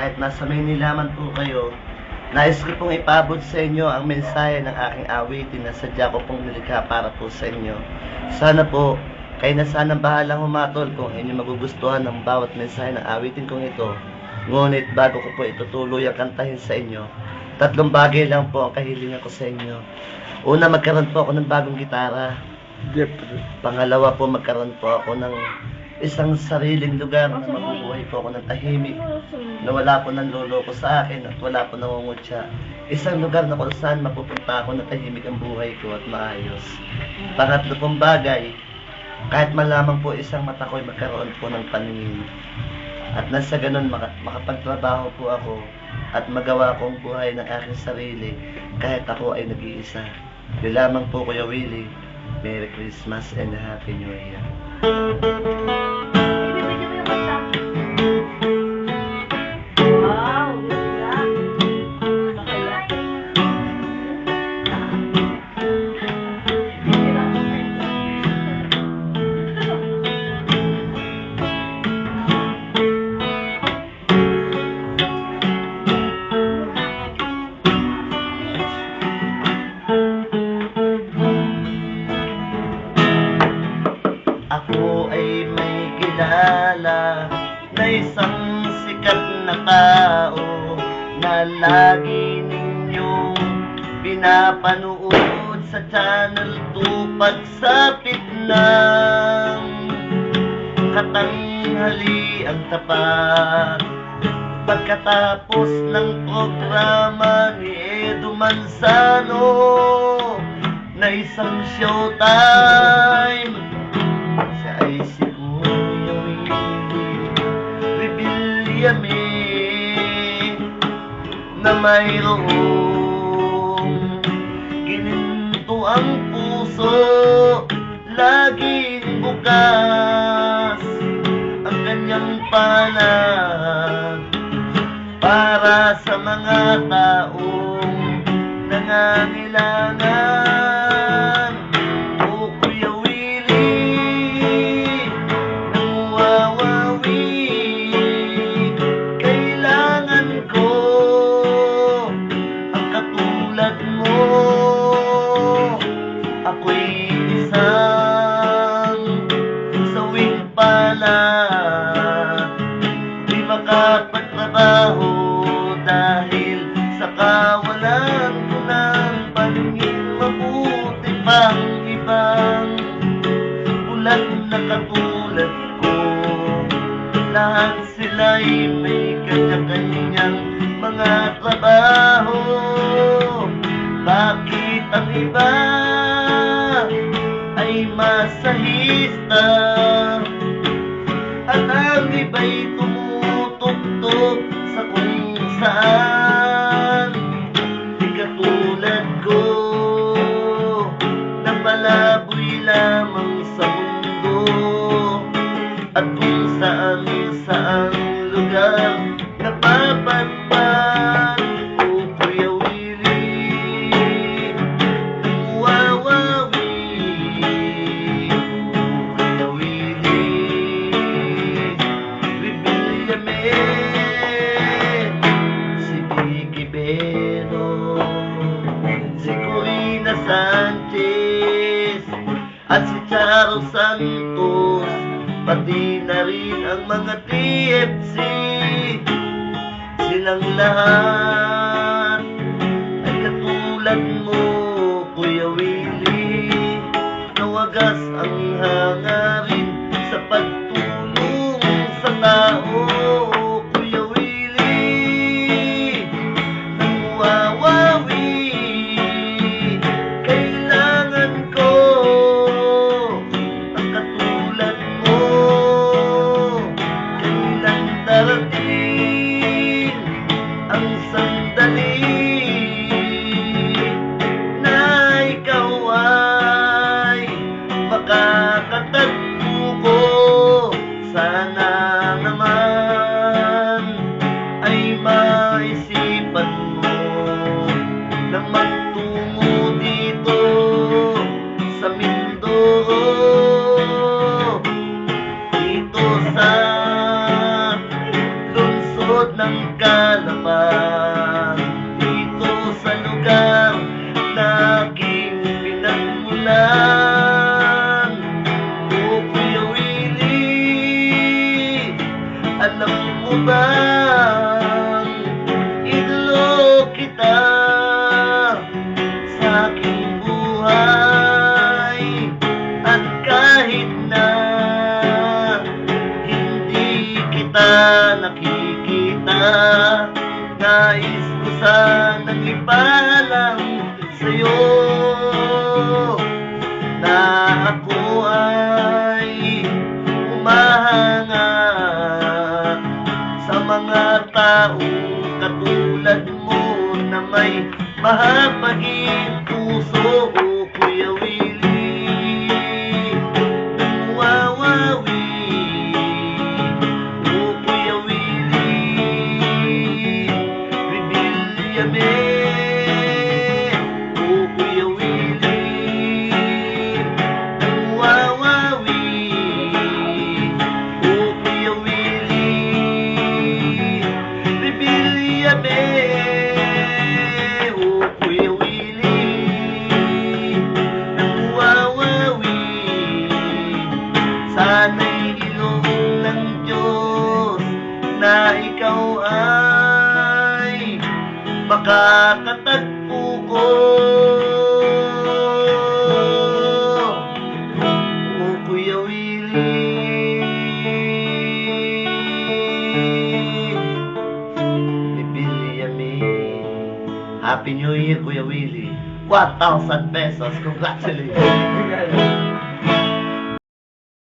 kahit nasa Maynila man po kayo, nais ko pong ipabot sa inyo ang mensahe ng aking awitin na sadya ko pong nilikha para po sa inyo. Sana po, kayo na sana bahalang humatol kung inyo magugustuhan ng bawat mensahe ng awitin kong ito. Ngunit bago ko po itutuloy ang kantahin sa inyo, 3 bagay lang po ang kahilingan ko sa inyo. Una, magkaroon po ako ng bagong gitara. Pangalawa po, magkaroon po ako ng isang sariling lugar na mabubuhay po ako ng tahimik, na wala po nang loloko sa akin at wala po nangungutya. Isang lugar na kung saan mapupunta ako na tahimik ang buhay ko at maayos. Pangatlo pong bagay, kahit malamang po isang mata ko'y magkaroon po ng paningin. At nasa ganun makapagtrabaho po ako at magawa kong buhay ng aking sarili kahit ako ay nag-iisa. Yun lamang po, Kuya Willie. Merry Christmas and Happy New Year. Ako ay may kilala na isang sikat na tao na lagi ninyong pinapanood sa Channel 2 pagsapit ng katanghali ang tapat. Pagkatapos ng programa ni Edo Manzano na isang showtime, siya ay si Kuya Willie Rebillame na mayroong gininto ang puso, laging bukas ang kanyang panag para sa mga taong nangangailangan. O Kuya Willie, nang wawawi, kailangan ko ang katulad mo. Ako'y isang sawing palad, di makapagtrabaho dahil sa kawalan ko ng paningin. Mabuti pang ibang bulag na katulad ko, lahat sila'y may kanya-kanyang mga trabaho. Bakit ang iba ay masahista at ang iba'y tumutugtog sa kung saan? Di katulad ko na palaboy lamang sa mundo at kung saan-saang lugar napapadpad. O Kuya Willie, nang wawawi, Kuya Willie Rebillame, si Vicky Beno, si Corina Sanchez at si Charo Santos, pati na rin ang mga TFC. Silang lahat ay katulad mo, Kuya Willie, na wagas ang hangarin sa pagtulong sa tao. O Kuya Willie, nang wawawi, kailangan ko ang katulad mo. Kailan darating ang sandali na ikaw ay makakatagpo ko? Sana naman ay maisipan mo na magtungo dito sa Mindoro, dito sa likod ng kalapang, dito sa lugar na aking pinagmulan. O Kuya Willie, alam mo bang idolo kita sa aking buhay? At kahit na hindi kita nakikita, nais ko sanang ipaalam sa'yo na ako ay humahanga sa mga taong katulad mo na may mahabaging puso. O Kuya Willie, wawawi. O Kuya Willie, bibilyame. O Kuya Willie, wawawi. O Kuya Willie, bibilyame. O Kuya Willie, wawawi. Sana'y ilong ng Diyos na ikaw ay makakatagpo ko. O Kuya Willie, bibilyame. Happy New Year, Kuya Willie. 1,000 pesos. Congratulations.